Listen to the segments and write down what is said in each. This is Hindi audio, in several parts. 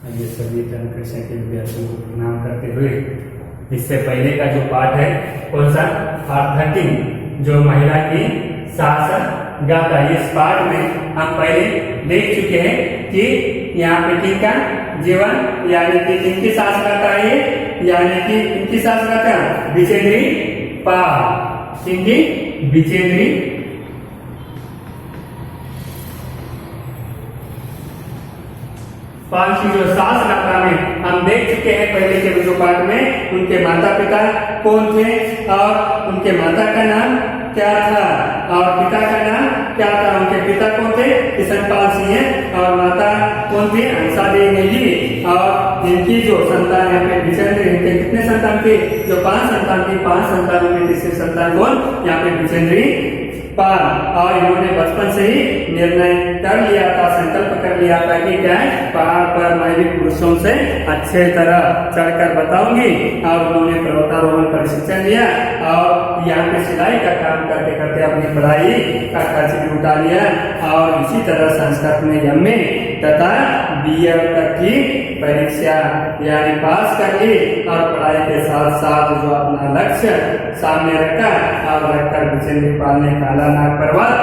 ये सभी टर्म कक्षा के विद्यार्थियों को प्रणाम करते हुए इससे पहले का जो पाठ है कौन सा पाठ 13 जो महिला की सास गाता, इस पाठ में हम पहले देख चुके हैं कि यहाँ पे किनका जीवन यानी कि किनकी सास गाता है, यानी कि किनकी सास गाता है विजेंद्री पाल, किनकी विजेंद्री पाल की जो सास गाथा में हम देख चुके हैं पहले के जो पाठ में उनके माता पिता कौन थे और उनके माता का नाम क्या था और पिता का नाम क्या था। उनके पिता कौन थे किशनपाल सिंह और माता कौन थी हंसा देवी जी। और इनकी जो संतान यहाँ पे विजेंद्र, इनके कितने संतान थे जो 5 संतान थी, 5 संतानों में तीसरी संतान कौन यहाँ पे विजेंद्री पाल। और इन्होंने बचपन से ही निर्णय कर लिया था, संकल्प कर लिया था कि क्या है पहाड़ पर मैं भी पुरुषों से अच्छे तरह चढ़कर बताऊंगी। और उन्होंने पर्वतारोहण प्रशिक्षण लिया और यहाँ पे सिलाई का काम करते करते अपनी पढ़ाई का खर्च भी उठा लिया और इसी तरह संस्कृत में एमए तथा बीएड तक की परीक्षा यानी पास कर ली और पढ़ाई के साथ साथ जो अपना लक्ष्य सामने रखा और रखकर विजेंद्र पाल ने कालानाग पर्वत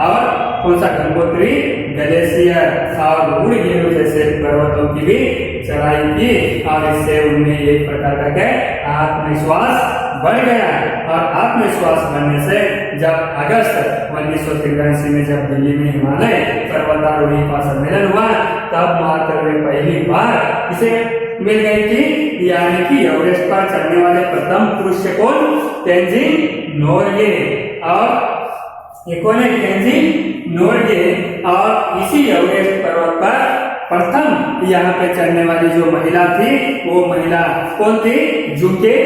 और कौन सा गंगोत्री ग्लेशियर और उड़गीरू जैसे पर्वतों की भी चढ़ाई की और इससे उनमें एक प्रकार का क्या आत्मविश्वास बढ़ गया। और आत्मविश्वास बढ़ने से जब अगस्त 1983 में जब दिल्ली में हिमालय पर्वतारोही का सम्मेलन हुआ तब मात्र वे पहली बार इसे मिल गई थी, यानी कि एवरेस्ट पर चढ़ने वाले प्रथम पुरुष कौन तेंजिंग नोर्गे। और ये कौन है तेंजिंग नोर्गे। और इसी एवरेस्ट पर्वत पर प्रथम यहाँ पे चढ़ने वाली जो महिला थी वो महिला कौन थी जुके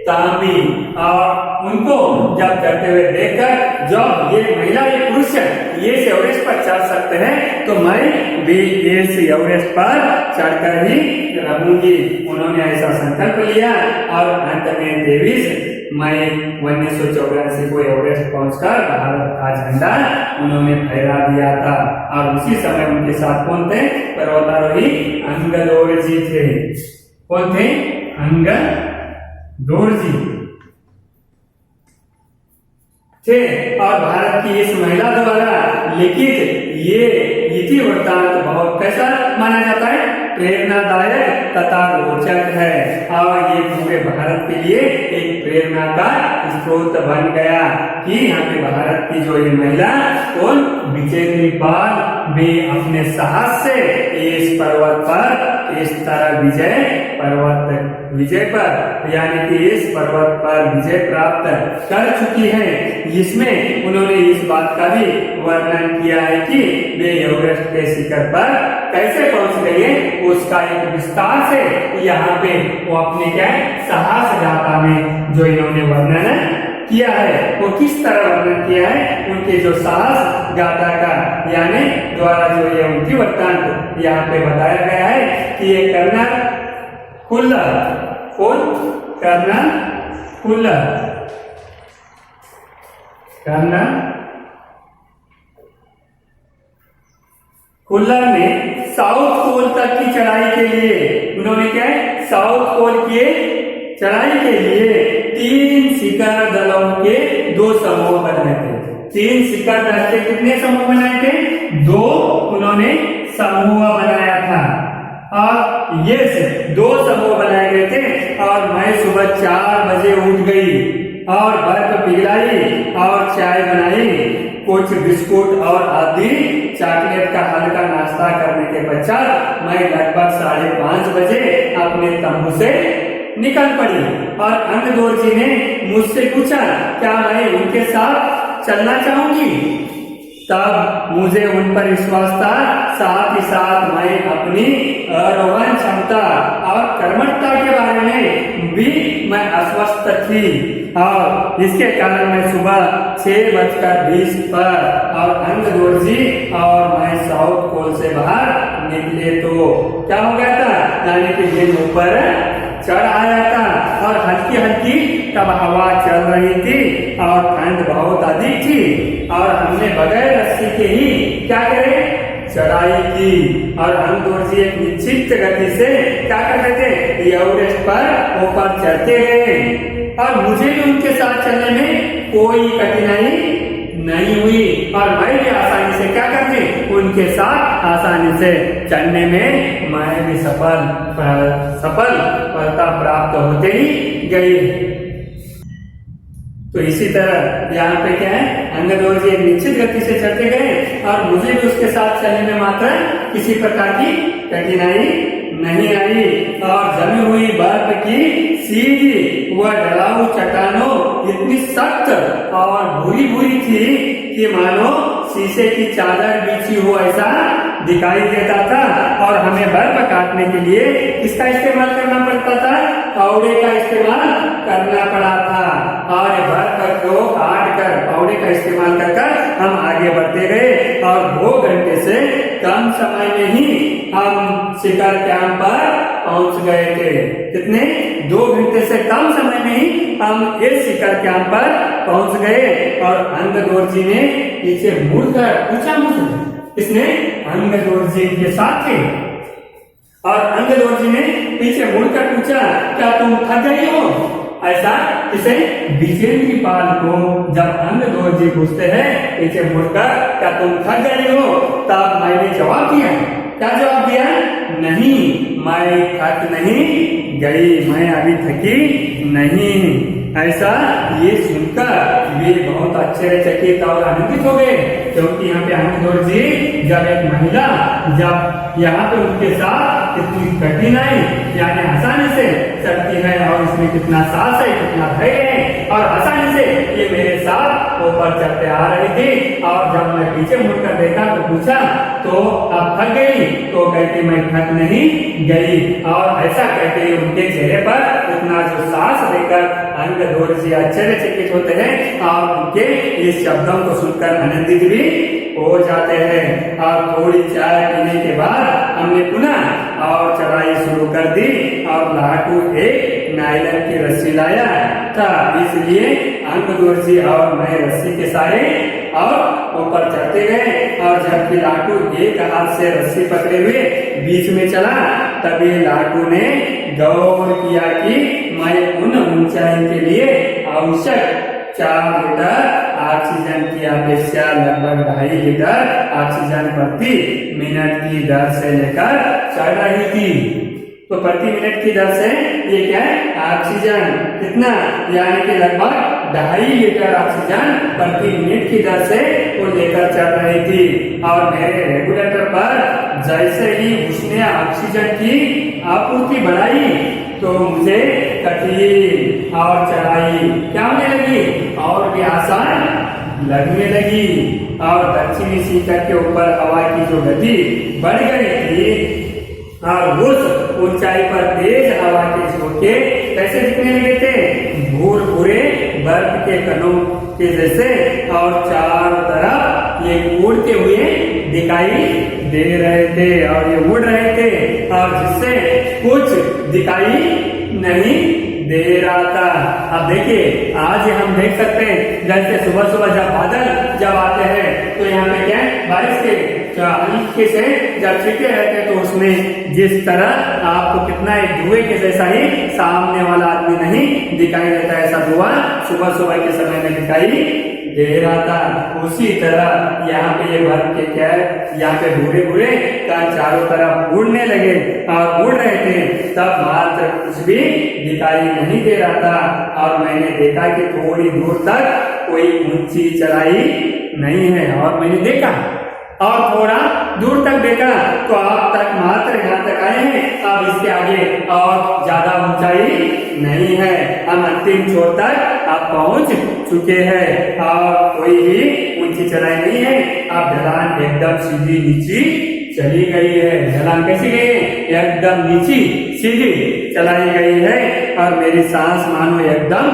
तांबी। और उनको जब चढ़ते हुए देखकर जब ये महिला ये पुरुष ये एवरेस्ट पर चढ़ सकते हैं तो मैं भी ये एवरेस्ट पर चढ़कर ही रहूंगी। उन्होंने ऐसा संकल्प लिया और अंत में 23 मई 1984 को एवरेस्ट पहुंचकर भारत का झंडा उन्होंने फहरा दिया था। और उसी समय उनके साथ कौन थे पर्वतारोही अंगदोरजी थे। कौन थे अंगदोरजी थे। और भारत की इस महिला द्वारा लिखित ये इति वृत्तांत बहुत कैसा माना जाता है प्रेरणादायक तथा रोचक है और ये पूरे भारत के लिए एक प्रेरणा का स्रोत बन गया कि यहाँ पे भारत की जो ये महिला कौन विजेंद्री पाल भी अपने साहस से इस पर्वत पर इस तरह विजय पर यानी कि इस पर्वत पर विजय प्राप्त कर चुकी है। जिसमें उन्होंने इस बात का भी वर्णन किया है कि वे एवरेस्ट के शिखर पर कैसे पहुंच गई है, उसका एक विस्तार से यहाँ पे वो अपने क्या साहस गाथा में जो इन्होंने वर्णन किया है वो किस तरह वर्णन किया है उनके जो साहस गाथा का यानी द्वारा जो ये उनकी वृत्तांत यहाँ पे बताया गया है कि ये कर्नल खुल्लर कौन कर्नल खुल्लर ने साउथ पोल तक की चढ़ाई के लिए उन्होंने क्या है साउथ पोल की चढ़ाई के लिए 3 शिखर दलों के 2 समूह बनाए थे। 3 शिखर दल के कितने समूह बनाए थे 2 उन्होंने समूह बनाया था। और ये 2 समूह बनाए गए थे और मैं सुबह 4 बजे उठ गई और बर्फ पिघलाई और चाय बनाई, कुछ बिस्कुट और आदि चॉकलेट का हल्का नाश्ता करने के पश्चात मैं लगभग 5:30 बजे अपने तंबू से निकल पड़ी। और अंगदोरजी ने मुझसे पूछा क्या मैं उनके साथ चलना चाहूंगी। तब मुझे उन पर विश्वास था, साथ ही साथ मैं अपनी आरोहण क्षमता और कर्मठता के बारे में भी मैं आश्वस्त थी। और इसके कारण मैं सुबह 6:20 पर और अंगदोरजी और मैं साउथ पोल से बाहर निकले तो क्या हो गया था यानी कि दिन ऊपर चढ़ आया था और हल्की हल्की तब हवा चल रही थी और ठंड बहुत अधिक थी और हमने बगैर रस्सी के ही क्या करे चढ़ाई की और हम दोर्जी एक निश्चित गति से क्या कर रहे थे, एवरेस्ट पर ऊपर चढ़ते गए और मुझे भी उनके साथ चलने में कोई कठिनाई नहीं हुई और मैं भी आसानी से क्या करने, उनके साथ आसानी से चढ़ने में मैं भी सफलता प्राप्त होते ही गई। तो इसी तरह यहाँ पे क्या है, अंगद दोर्जी एक निश्चित गति से चलते गए और मुझे भी उसके साथ चलने में मात्र किसी प्रकार की कठिनाई नहीं आई और जमी हुई बर्फ की सीधी व ढलाऊ चट्टानों इतनी सख्त और भूरी भूरी थी कि मानो शीशे की चादर बिछी हो ऐसा दिखाई देता था और हमें बर्फ काटने के लिए किसका इस्तेमाल करना पड़ता था, फावड़े का इस्तेमाल करना पड़ा था और बर्फ को काट कर फावड़े का इस्तेमाल कर हम आगे बढ़ते गए और 2 घंटे से कम समय में ही हम शिखर कैंप पर पहुंच गए थे। कितने, 2 घंटे से कम समय में ही हम इस शिखर कैंप पर पहुंच गए और अंगद दोर्जी ने पीछे मुड़कर पूछा मुझे, इसने अंगद दोर्जी के साथ थे और अंगद दोर्जी ने पीछे मुड़कर पूछा, क्या तुम थक गई हो? ऐसा इसे विजेंद्र पाल को जब अंगद दोर्जी पूछते हैं पीछे मुड़कर, क्या तुम थक गई हो, तब मैंने जवाब दिया, क्या जवाब दिया, नहीं मैं थक नहीं गई, मैं अभी थकी नहीं। ऐसा ये सुनकर वे बहुत आश्चर्यचकित और आनंदित हो गए क्योंकि यहाँ पे अंगद दोर्जी जब एक महिला जब यहाँ पे उनके साथ कितनी कठिनाई यानी आसानी से चलती है और इसमें कितना साहस है, कितना धैर्य है और आसानी से ये मेरे साथ ऊपर चढ़ते आ रही थी और जब मैं पीछे मुड़कर देखा तो पूछा, तो अब थक गई? तो कहती मैं थक नहीं गई और ऐसा कहते उनके चेहरे पर इतना जो साहस देकर अंगद दोर्जी आश्चर्यचकित होते हैं और उनके इस शब्दों को सुनकर आनंदित भी हो जाते हैं। और थोड़ी चाय पीने के बाद हमने पुनः और चढ़ाई शुरू कर दी और लाटू एक नायलॉन की रस्सी लाया था, इसलिए अंगद दोर्जी और मैं रस्सी के सहारे और ऊपर चढ़ते गए और जबकि लाटू एक हाथ से रस्सी पकड़े हुए बीच में चला, तभी लाटू ने गौर किया कि मैं उन ऊंचाई के लिए आवश्यक 4 लीटर ऑक्सीजन की अपेक्षा लगभग 2.5 लीटर ऑक्सीजन प्रति मिनट की दर से लेकर चढ़ रही थी। तो प्रति मिनट की दर से ये क्या है, ऑक्सीजन कितना, यानी कि लगभग 2.5 लीटर ऑक्सीजन प्रति मिनट की दर से वो लेकर चल रही थी और मेरे रेगुलेटर पर जैसे ही उसने ऑक्सीजन की आपूर्ति बढ़ाई तो मुझे कठिन और चढ़ाई क्या होने लगी और भी आसान लगने लगी और दक्षिणी शिखर के ऊपर हवा की जो गति बढ़ गई थी और उस ऊंचाई पर तेज हवा के झोंके कैसे दिखने लगे थे, भूर भूरे बर्फ के कणों के जैसे और चारों तरफ ये उड़ते हुए दिखाई दे रहे थे और ये उड़ रहे थे और जिससे कुछ दिखाई नहीं दे रहा था। अब देखिए आज हम देख सकते हैं जैसे सुबह सुबह जब बादल जब आते हैं तो यहाँ पे क्या है, बारिश के हल्के से जब छींटे रहते हैं तो उसमें जिस तरह आपको कितना एक धुएं के जैसा ही सामने वाला आदमी नहीं दिखाई देता, ऐसा धुआं सुबह सुबह के समय में दिखाई दे रहा था। उसी तरह यहाँ पे ये बर्फ के क्या है, यहाँ पे भूरे भूरे कण चारों तरफ उड़ने लगे और उड़ रहे थे, तब मात्र कुछ भी दिखाई नहीं दे रहा था और मैंने देखा कि थोड़ी दूर तक कोई ऊंची चढ़ाई नहीं है और मैंने देखा और थोड़ा दूर तक देखा तो आप तक मात्र यहाँ तक आए हैं, अब इसके आगे और ज्यादा ऊंचाई नहीं है, हम अंतिम छोर तक आप पहुंच चुके हैं और कोई भी ऊंची चढ़ाई नहीं है। अब ढलान एकदम सीधी नीची चली गई है, ढलान कैसी गई है, एकदम नीची सीधी चलाई गई है और मेरी सांस मानो एकदम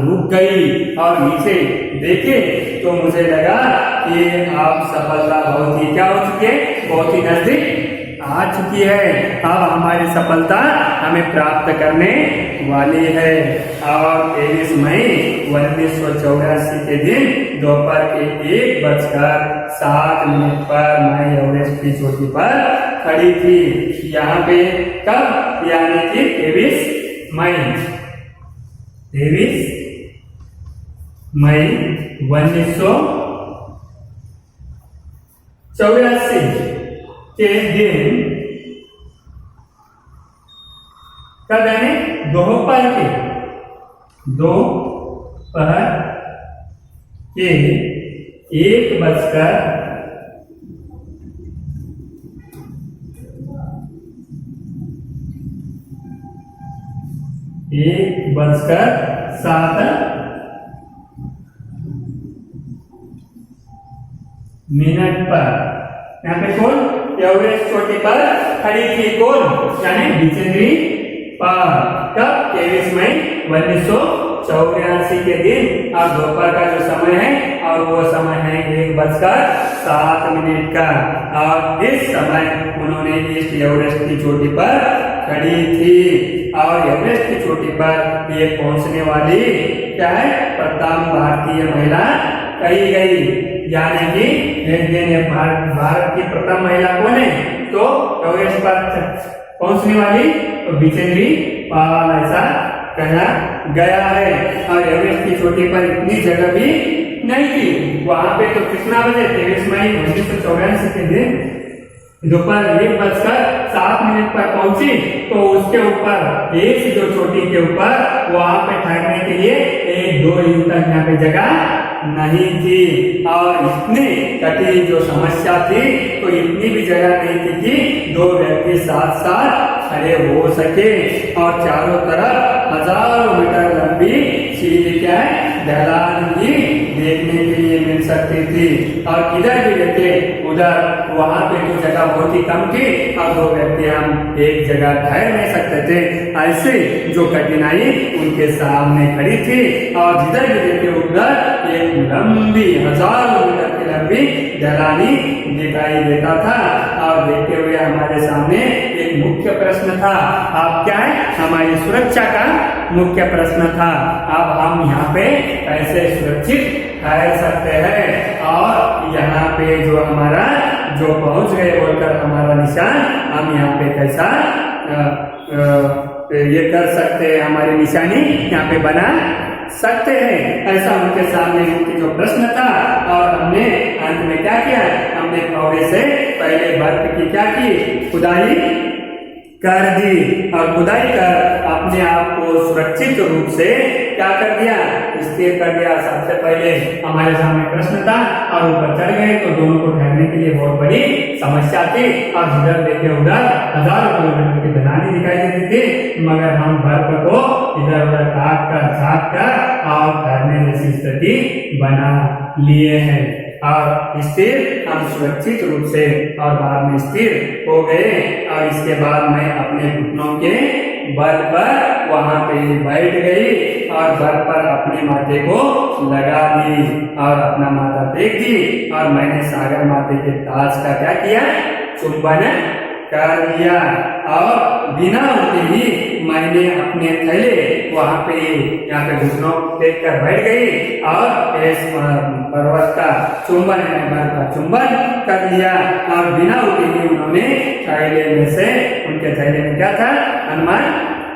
रुक गई और नीचे देखे तो मुझे लगा कि आप सफलता बहुत ही क्या हो चुकी है, बहुत ही नजदीक आ चुकी है। अब हमारी सफलता हमें प्राप्त करने वाली है। और 23 मई 1984 के दिन दोपहर के 1:07 पर मैं एवरेस्ट एवरेस्ट की चोटी पर खड़ी थी। यहाँ पे कब, यानी कि 23 मई 1984 के दिन, कब यानी दोपहर के 1:07 पर यहाँ पे कौन एवरेस्ट चोटी पर खड़ी थी, कौन, यानी बिचेंद्री पाल। कब, 23 मई 1984 के दिन, और दोपहर का जो समय है और वो समय है 1:07 का। और इस समय उन्होंने इस एवरेस्ट की चोटी पर खड़ी थी। और एवरेस्ट की चोटी पर ये पहुंचने वाली क्या है, प्रथम भारतीय महिला कही गई। यानी कि भारत की प्रथम महिला कौन है, तो एवरेस्ट पर पहुंचने वाली तो बिचेंद्री पाल, ऐसा कहा गया है। और एवरेस्ट की चोटी पर इतनी जगह भी नहीं थी। वहां पे तो कितना बजे, 23 मई 1984 के दिन दोपहर 1:07 पर पहुंची। तो उसके ऊपर एक जो चोटी के ऊपर वहां पे ठहरने के लिए 1-2 इंच तक यहाँ पे जगह नहीं थी। और इतनी कठिन जो समस्या थी, तो इतनी भी जगह नहीं थी कि 2 व्यक्ति साथ साथ खड़े हो सके। और चारों तरफ हजारों मीटर लंबी सीधी क्या है, ढलान भी देखने के लिए मिल सकती थी। और किधर भी देखे उधर, वहां पे तो जगह बहुत ही कम थी और 2 व्यक्ति हम एक जगह ठहर नहीं सकते थे। ऐसे जो कठिनाई उनके सामने खड़ी थी। और जिधर भी देखे उधर एक लंबी, हजारों मीटर की लंबी ढलानी दिखाई देता था। और देखते हुए हमारे सामने एक मुख्य प्रश्न था। अब क्या है, हमारी सुरक्षा का मुख्य प्रश्न था। अब हम यहाँ पे कैसे सुरक्षित ठहर सकते हैं, और यहाँ पे जो हमारा जो पहुंच गए बोलकर हमारा निशान, हम यहाँ पे कैसा ये कर सकते हैं, हमारी निशानी यहाँ पे बना सकते हैं। ऐसा उनके सामने मुख्य जो प्रश्न था। और हमने अंत में क्या किया, हमने फावड़े से पहले बर्फ की क्या की, खुदाई कर दी। और खुदाई कर अपने आप को सुरक्षित रूप से क्या कर दिया, स्थिर कर दिया। सबसे पहले हमारे सामने प्रश्न था और ऊपर चढ़ गए तो दोनों को ठहरने के लिए बहुत बड़ी समस्या थी। और जिधर देखे उधर हजारों किलोमीटर की ढलानी दिखाई देती थी, मगर हम बर्फ को इधर उधर काट कर झाँक कर और ठहरने जैसी स्थिति बना लिए हैं। और स्थिर, हम सुरक्षित रूप से और बाद में स्थिर हो गए। और इसके बाद मैं अपने घुटनों के बल पर वहां पे बैठ गई और बल पर अपने माथे को लगा दी और अपना माथा टेक दी। और मैंने सागर माथे के ताज का क्या किया, चुंबन कर दिया। और बिना उठे ही मैंने अपने थैले वहां पे यहाँ पे घुटनों टेक कर बैठ गई और इस पर्वत का चुंबन चुंबन कर लिया। और बिना उठे ही उन्होंने थैले में से, उनके थैले में क्या था, हनुमान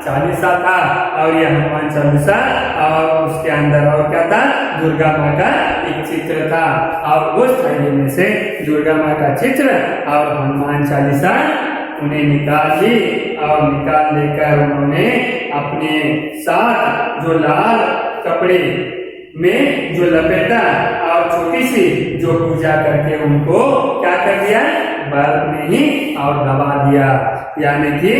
चालीसा था। और ये हनुमान चालीसा और उसके अंदर और क्या था, दुर्गा माँ का एक चित्र था। और उस थैले में से दुर्गा माँ का चित्र और हनुमान चालीसा उन्हें निकाल ली। और निकाल लेकर उन्होंने अपने साथ जो लाल कपड़े में जो लपेटा और छोटी सी जो पूजा करके उनको क्या कर दिया, बर्फ में ही और दबा दिया। यानी कि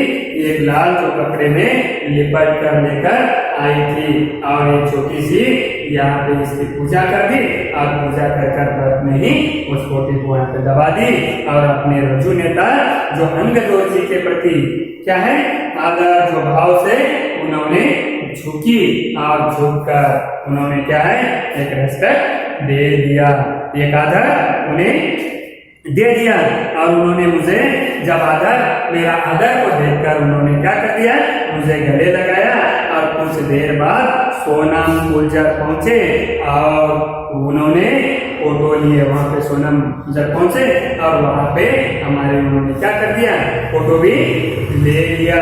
एक लाल जो कपड़े में लिपट कर लेकर आई थी और एक छोटी सी यहाँ पे इसकी पूजा कर दी और पूजा कर बर्फ में ही उस कोटी को यहाँ पे दबा दी। और अपने रज्जु नेता जो अंगदोर जी के प्रति क्या है, आदर जो भाव से उन्होंने झुकी और झुककर उन्होंने क्या है, एक रेस्पेक्ट दे दिया, एक आदर उन्हें दे दिया। और उन्होंने मुझे जब मेरा आदर को देखकर उन्होंने क्या कर दिया, मुझे गले लगाया और कुछ देर बाद सोनम गुलजर पहुंचे और उन्होंने फोटो लिए। वहां पे सोनम गुलजर पहुंचे और वहां पे उन्होंने क्या कर दिया, फोटो भी ले लिया।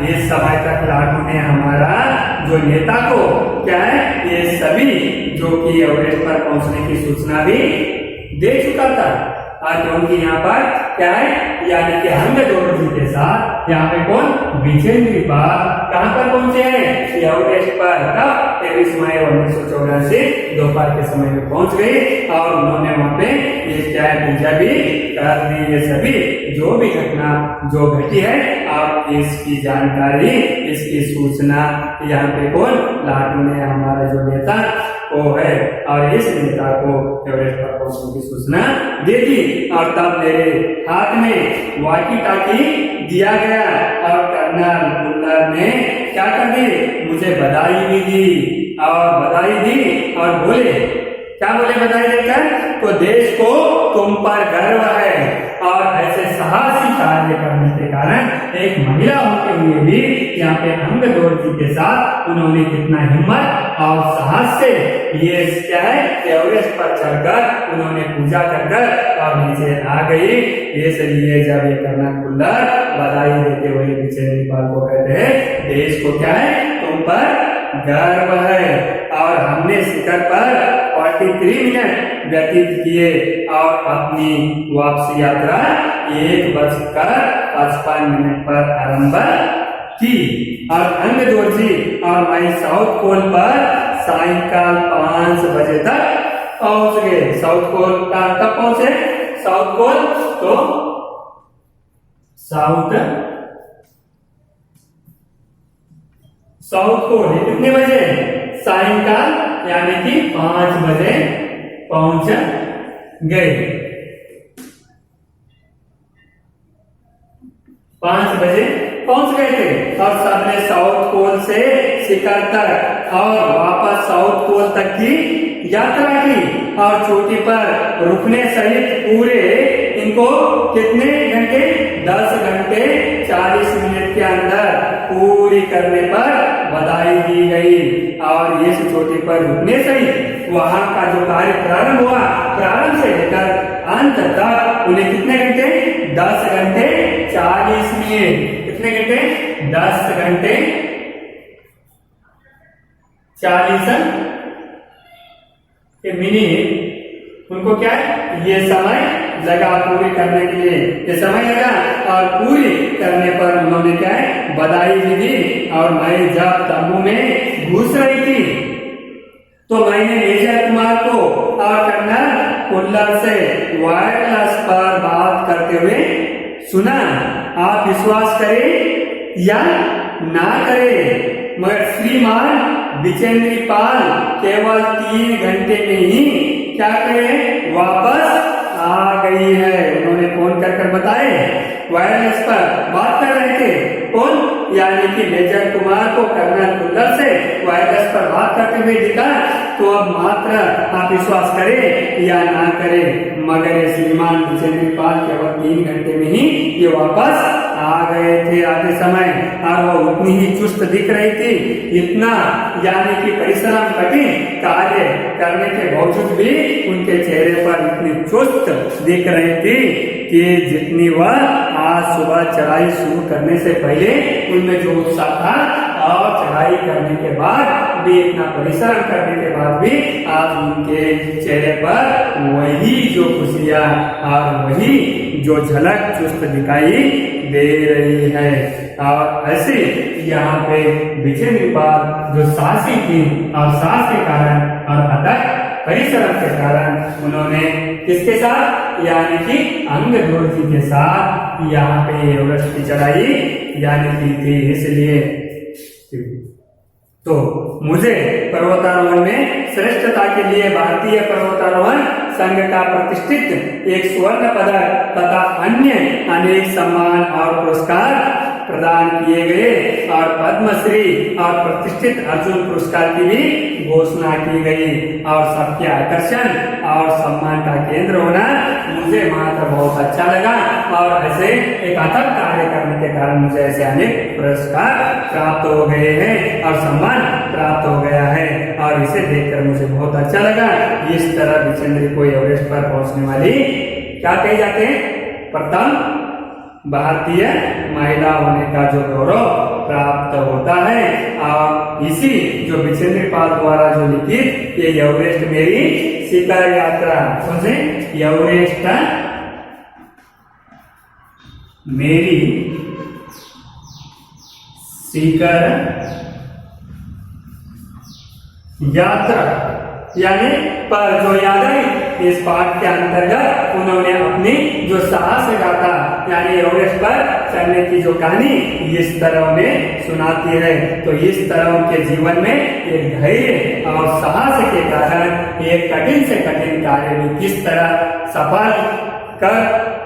इस समय तक लाटू ने हमारा जो नेता को क्या है, ये सभी जो कि एवरेस्ट पर पहुंचने की सूचना भी दे चुका था। आज क्योंकि यहाँ पर क्या है, यानी कि हंगडोर जी के साथ यहाँ पे कौन, विजेंद्र पाल कहाँ पर पहुंचे हैं, एवरेस्ट पर। कब, 23 मई 1984 दोपहर के समय में पहुंच गए और उन्होंने वहां पे ये क्या है, पूजा भी कर दी। ये सभी जो भी घटना जो घटी है, आप इसकी जानकारी, इसकी सूचना यहाँ पे कौन, लाटू ने हमारा जो नेता वो है और इस नेता को एवरेस्ट पर पहुंचने की सूचना दे दी। और तब मेरे हाथ में वाकी टाकी दिया गया और कर्नल कुल्लर ने क्या कर दी, मुझे बधाई भी दी और बोले, क्या बोले बधाई देकर, तो देश को तुम पर गर्व है। और ऐसे साहसी कार्य करने के कारण एक महिला होते हुए भी यहाँ पे हंगडोर जी के साथ उन्होंने कितना हिम्मत और साहस से ये क्या है, एवरेस्ट पर चढ़कर उन्होंने पूजा कर और नीचे आ गई। इसलिए जब ये कर्नल कुल्लर बधाई देते हुए विजेंद्र पाल को कहते हैं, देश को क्या है, तुम पर गर्व है। और हमने शिखर पर 43 मिनट व्यतीत किए और अपनी वापसी यात्रा 1:55 पर आरंभ की। और हंगडोर जी और मैं साउथ पोल पर सायंकाल 5 बजे तक पहुंच गए। साउथ पोल का कब पहुंचे, साउथ पोल तो साउथ पोल कितने बजे, सायंकाल यानी कि 5 बजे पहुंच गए। 5 बजे पहुंच गए थे और सबने साउथ पोल से शिखर तक और वापस साउथ पोल तक की यात्रा की। और चोटी पर रुकने सहित पूरे इनको कितने घंटे, 10 घंटे 40 मिनट के अंदर पूरी करने पर बधाई दी गई। और इस चोटी पर रुकने सहित वहां का जो कार्य प्रारंभ हुआ, प्रारंभ से लेकर अंत तक उन्हें कितने घंटे, 10 घंटे 40 मिनट, कितने घंटे, 10 घंटे 40 मिनट उनको क्या है, ये समय लगा पूरी करने के लिए, ये समय लगा। और पूरी करने पर उन्होंने क्या है, बधाई भी दी। और मैं जब तंबू में घुस रही थी तो मैंने मेजर कुमार को और कर्नल कुल्लर से वायरलेस पर बात करते हुए सुना। आप विश्वास करें या ना करें, मगर श्रीमान विजेंद्र पाल केवल 3 घंटे में ही क्या करें, वापस आ गई है। उन्होंने फोन कर बताए, वायरलेस पर बात कर रहे थे। कौन, यानी कि मेजर कुमार को कर्नल कुल्लर से वायरलेस पर बात करते हुए दिखा। तो अब मात्र आप विश्वास करें या ना करें, मगर श्रीमान विजेंद्र पाल केवल 3 घंटे में ही ये वापस आ गए थे आते समय। और वो उतनी ही चुस्त दिख रही थी, इतना यानी कि परिश्रम कठिन कार्य करने के बावजूद भी उनके चेहरे पर इतनी चुस्त दिख रही थी कि जितनी वह आज सुबह चढ़ाई शुरू करने से पहले उनमें जो उत्साह था, और चढ़ाई करने के बाद भी इतना परिश्रम करने के बाद भी आज उनके चेहरे पर वही जो खुशियां और वही जो झलक चुस्त दिखाई दे रही है। और ऐसे यहाँ पे विजेंद्र पाल जो साहसी थी और साहस के कारण और अथक परिश्रम के कारण उन्होंने किसके साथ, यानी कि हंगडोर जी के साथ यहाँ पे एवरेस्ट की चढ़ाई यानी की थी। इसलिए तो मुझे पर्वतारोहण में श्रेष्ठता के लिए भारतीय पर्वतारोहण संघ का प्रतिष्ठित एक स्वर्ण पदक तथा अन्य अनेक सम्मान और पुरस्कार प्रदान किए गए और पद्मश्री और प्रतिष्ठित अर्जुन पुरस्कार की भी घोषणा की गई। और सबके आकर्षण और सम्मान का केंद्र होना मुझे मात्र बहुत अच्छा लगा और ऐसे एक अथक कार्य करने के कारण मुझे ऐसे अनेक पुरस्कार प्राप्त हो गए हैं और सम्मान प्राप्त हो गया है और इसे देखकर मुझे बहुत अच्छा लगा। इस तरह बिचेंद्री को एवरेस्ट पर पहुंचने वाली क्या कहे जाते हैं, प्रथम भारतीय महिला होने का जो गौरव प्राप्त होता है। और इसी जो बिचेंद्री पाल द्वारा जो लिखित ये एवरेस्ट मेरी शिखर यात्रा, समझे, एवरेस्ट मेरी शिखर यात्रा यानी पर जो याद है इस पाठ के अंतर्गत उन्होंने अपनी जो साहस गाथा यानी एवरेस्ट पर चढ़ने की जो कहानी इस तरह उन्हें सुनाती है। तो इस तरह उनके जीवन में एक धैर्य और साहस के कारण एक कठिन से कठिन कार्य भी किस तरह सफल कर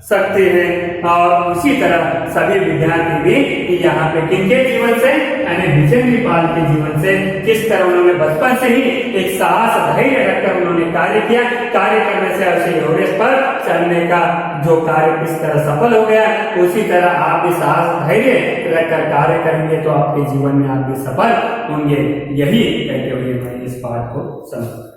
सकते हैं। और उसी तरह सभी विद्यार्थी भी यहाँ पे किनके जीवन से यानी बिचेंद्री पाल के जीवन से किस तरह उन्होंने बचपन से ही एक साहस धैर्य रखकर उन्होंने कार्य किया, कार्य करने से ऐसे एवरेस्ट पर चढ़ने का जो कार्य किस तरह सफल हो गया, उसी तरह आप भी साहस धैर्य रखकर कार्य करेंगे तो आपके जीवन में आप भी सफल होंगे। यही कहते हुए मैं इस पाठ को समाप्त